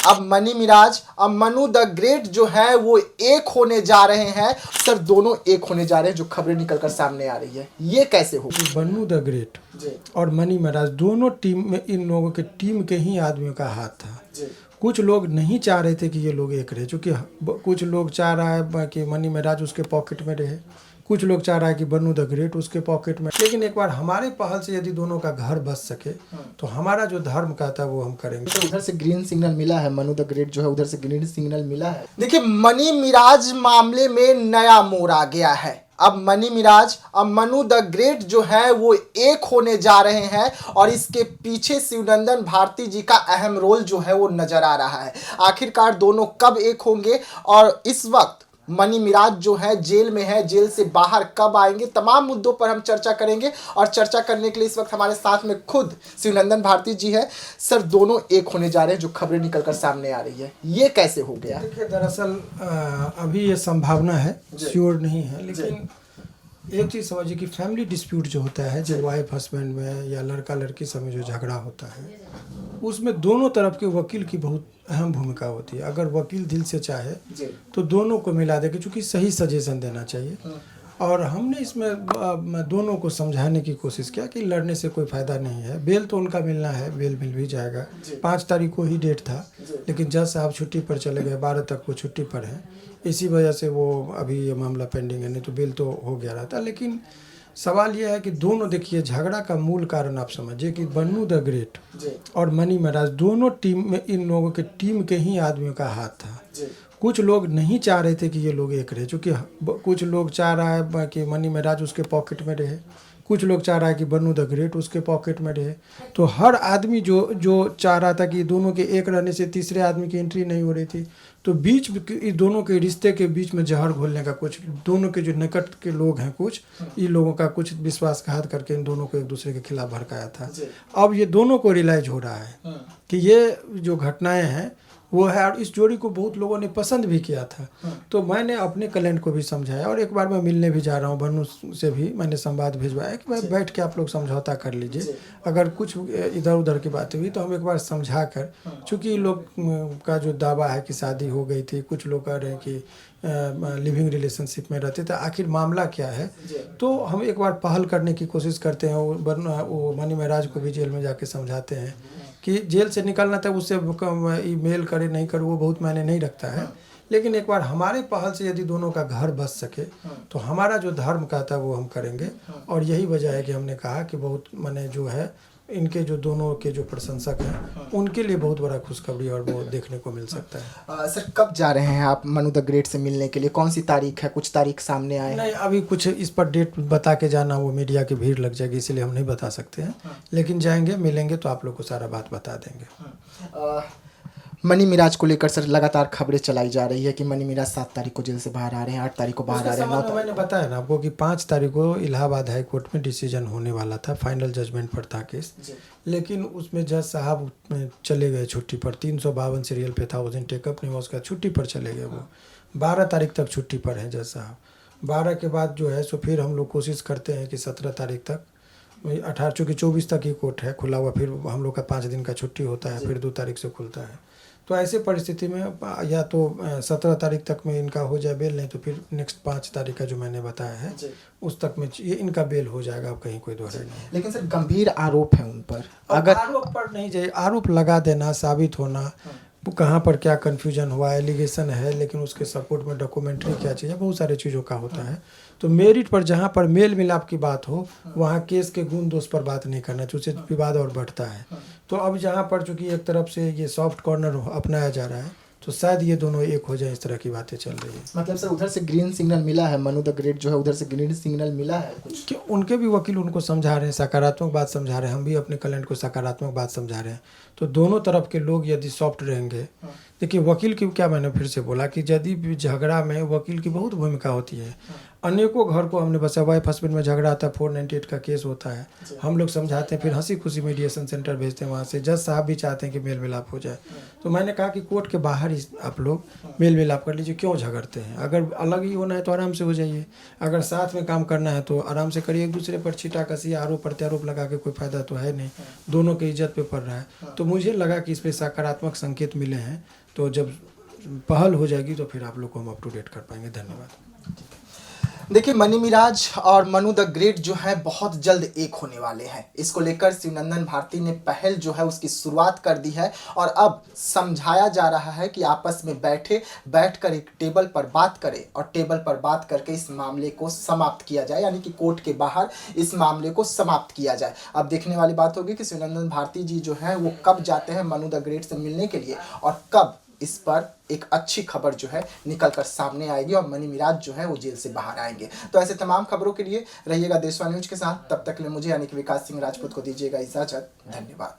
अब मनी मिराज अब Manu the great जो है वो एक होने जा रहे हैं। सर दोनों एक होने जा रहे हैं जो खबरें निकलकर सामने आ रही है, ये कैसे हो? मनु द ग्रेट और मनी मिराज दोनों टीम में, इन लोगों के टीम के ही आदमियों का हाथ था। कुछ लोग नहीं चाह रहे थे कि ये लोग एक रहे, क्योंकि कुछ लोग चाह रहा है कि मनी मिराज उसके पॉकेट में रहे, कुछ लोग चाह रहा है कि मनु द ग्रेट उसके पॉकेट में। लेकिन एक बार हमारे पहल से यदि दोनों का घर बच सके तो हमारा जो धर्म का था वो हम करेंगे। तो उधर से ग्रीन सिग्नल मिला है, मनु द ग्रेट जो है उधर से ग्रीन सिग्नल मिला है। देखिए मनी मिराज मामले में नया मोड़ आ गया है। अब मनी मिराज अब मनु द ग्रेट जो है वो एक होने जा रहे हैं और इसके पीछे शिवनंदन भारती जी का अहम रोल जो है वो नजर आ रहा है। आखिरकार दोनों कब एक होंगे और इस वक्त मनी मिराज जो है जेल में है, जेल से बाहर कब आएंगे, तमाम मुद्दों पर हम चर्चा करेंगे। और चर्चा करने के लिए इस वक्त हमारे साथ में खुद शिवनंदन भारती जी है। सर दोनों एक होने जा रहे हैं जो खबरें निकलकर सामने आ रही है, ये कैसे हो गया? देखिए दरअसल अभी ये संभावना है, श्योर नहीं है, लेकिन एक चीज़ समझिए कि फैमिली डिस्प्यूट जो होता है, जो वाइफ हस्बैंड में या लड़का लड़की सब में जो झगड़ा होता है, उसमें दोनों तरफ के वकील की बहुत अहम भूमिका होती है। अगर वकील दिल से चाहे तो दोनों को मिला दे, क्योंकि सही सजेशन देना चाहिए। और हमने इसमें दोनों को समझाने की कोशिश किया कि लड़ने से कोई फ़ायदा नहीं है, बेल तो उनका मिलना है, बेल मिल भी जाएगा। 5 तारीख को ही डेट था, लेकिन जज साहब छुट्टी पर चले गए, 12 तक वो छुट्टी पर हैं, इसी वजह से वो अभी ये मामला पेंडिंग है, नहीं तो बेल तो हो गया रहता। लेकिन सवाल यह है कि दोनों, देखिए झगड़ा का मूल कारण आप समझिए कि मनु द ग्रेट और मनी मिराज दोनों टीम में, इन लोगों के टीम के ही आदमियों का हाथ था। कुछ लोग नहीं चाह रहे थे कि ये लोग एक रहे, क्योंकि कुछ लोग चाह रहा है कि मनी मिराज उसके पॉकेट में रहे, कुछ लोग चाह रहा है कि मनु द ग्रेट उसके पॉकेट में रहे। तो हर आदमी जो चाह रहा था कि दोनों के एक रहने से तीसरे आदमी की एंट्री नहीं हो रही थी, तो बीच दोनों के रिश्ते के बीच में जहर घोलने का, कुछ दोनों के जो निकट के लोग हैं, कुछ इन लोगों का कुछ विश्वासघात करके इन दोनों को एक दूसरे के खिलाफ भड़काया था। अब ये दोनों को रियलाइज हो रहा है कि ये जो घटनाएं हैं वो है, और इस जोड़ी को बहुत लोगों ने पसंद भी किया था। तो मैंने अपने क्लाइंट को भी समझाया, और एक बार मैं मिलने भी जा रहा हूँ, बन्नू से भी मैंने संवाद भिजवाया कि भाई बैठ के आप लोग समझौता कर लीजिए, अगर कुछ इधर उधर की बात हुई तो हम एक बार समझा कर, चूँकि लोग का जो दावा है कि शादी हो गई थी, कुछ लोग कह रहे हैं कि लिविंग रिलेशनशिप में रहते थे, आखिर मामला क्या है, तो हम एक बार पहल करने की कोशिश करते हैं। वो मनी मिराज को भी जेल में जाके समझाते हैं कि जेल से निकलना था, उससे ईमेल करे नहीं करे वो बहुत मायने नहीं रखता है। लेकिन एक बार हमारे पहल से यदि दोनों का घर बच सके तो हमारा जो धर्म का था वो हम करेंगे। और यही वजह है कि हमने कहा कि बहुत माने जो है, इनके जो दोनों के जो प्रशंसक हैं उनके लिए बहुत बड़ा खुशखबरी और वो देखने को मिल सकता है। सर कब जा रहे हैं आप मनु द ग्रेट से मिलने के लिए? कौन सी तारीख है? कुछ तारीख सामने आए? नहीं, अभी कुछ इस पर डेट बता के जाना वो मीडिया की भीड़ लग जाएगी, इसलिए हम नहीं बता सकते हैं। लेकिन जाएंगे, मिलेंगे तो आप लोग को सारा बात बता देंगे। मनी मिराज को लेकर सर लगातार खबरें चलाई जा रही है कि मनी मिराज 7 तारीख को जेल से बाहर आ रहे हैं, 8 तारीख को बाहर आ रहे हैं, 9 तारीख। मैंने बताया ना आपको कि 5 तारीख को इलाहाबाद हाई कोर्ट में डिसीजन होने वाला था, फाइनल जजमेंट पर था केस, लेकिन उसमें जज साहब चले गए छुट्टी पर। 352 सीरियल पे था, उस दिन टेकअप नहीं हुआ, उसका छुट्टी पर चले गए। वो 12 तारीख तक छुट्टी पर हैं जज साहब। 12 के बाद जो है सो फिर हम लोग कोशिश करते हैं कि 17 तारीख तक, 18 चूँकि 24 तक ही कोर्ट है खुला हुआ, फिर हम लोग का 5 दिन का छुट्टी होता है, फिर 2 तारीख से खुलता है। तो ऐसे परिस्थिति में या तो 17 तारीख तक में इनका हो जाए बेल, नहीं तो फिर नेक्स्ट 5 तारीख का जो मैंने बताया है उस तक में ये इनका बेल हो जाएगा। अब कहीं कोई दोहराई नहीं। लेकिन सर गंभीर आरोप है उन पर, अगर आरोप पर नहीं जाए, आरोप लगा देना, साबित होना, कहाँ पर क्या कन्फ्यूजन हुआ, एलिगेशन है, लेकिन उसके सपोर्ट में डॉक्यूमेंट्री क्या चाहिए, बहुत सारी चीज़ों का होता है। तो मेरिट पर जहाँ पर मेल मिलाप की बात हो वहाँ केस के गुण दोष पर बात नहीं करना चाहिए, उससे विवाद और बढ़ता है। तो अब जहाँ पर चूँकि एक तरफ से ये सॉफ्ट कॉर्नर अपनाया जा रहा है, तो शायद ये दोनों एक हो जाए, इस तरह की बातें चल रही है। मतलब सर उधर से ग्रीन सिग्नल मिला है, मनु द ग्रेट जो है उधर से ग्रीन सिग्नल मिला है कुछ कि उनके भी वकील उनको समझा रहे हैं, सकारात्मक बात समझा रहे हैं, हम भी अपने क्लाइंट को सकारात्मक बात समझा रहे हैं। तो दोनों तरफ के लोग यदि सॉफ्ट रहेंगे देखिए वकील की क्या मैंने फिर से बोला कि यदि भी झगड़ा में वकील की बहुत भूमिका होती है। अनेकों घर को हमने बचा, वाइफ हस्बैंड में झगड़ा आता है, 498 का केस होता है, हम लोग समझाते हैं, फिर हंसी खुशी मीडिएशन सेंटर भेजते हैं, वहाँ से जज साहब भी चाहते हैं कि मेल मिलाप हो जाए। तो मैंने कहा कि कोर्ट के बाहर ही आप लोग मेल मिलाप कर लीजिए, क्यों झगड़ते हैं? अगर अलग ही होना है तो आराम से हो जाइए, अगर साथ में काम करना है तो आराम से करिए। एक दूसरे पर छीटा कसी आरोप प्रत्यारोप लगा के कोई फायदा तो है नहीं, दोनों की इज्जत पे पड़ रहा है। तो मुझे लगा कि इस पर सकारात्मक संकेत मिले हैं, तो जब पहल हो जाएगी तो फिर आप लोग को हम अप टू डेट कर पाएंगे। धन्यवाद। देखिए मनी मिराज और मनु द ग्रेट जो है बहुत जल्द एक होने वाले हैं। इसको लेकर शिवनंदन भारती ने पहल जो है उसकी शुरुआत कर दी है और अब समझाया जा रहा है कि आपस में बैठकर एक टेबल पर बात करें और टेबल पर बात करके इस मामले को समाप्त किया जाए, यानी कि कोर्ट के बाहर इस मामले को समाप्त किया जाए। अब देखने वाली बात होगी कि शिवनंदन भारती जी जो है वो कब जाते हैं मनु द ग्रेट से मिलने के लिए और कब इस पर एक अच्छी खबर जो है निकलकर सामने आएगी और मनी मिराज जो है वो जेल से बाहर आएंगे। तो ऐसे तमाम खबरों के लिए रहिएगा देशवा न्यूज के साथ। तब तक के लिए मुझे यानी कि विकास सिंह राजपूत को दीजिएगा इजाजत। धन्यवाद।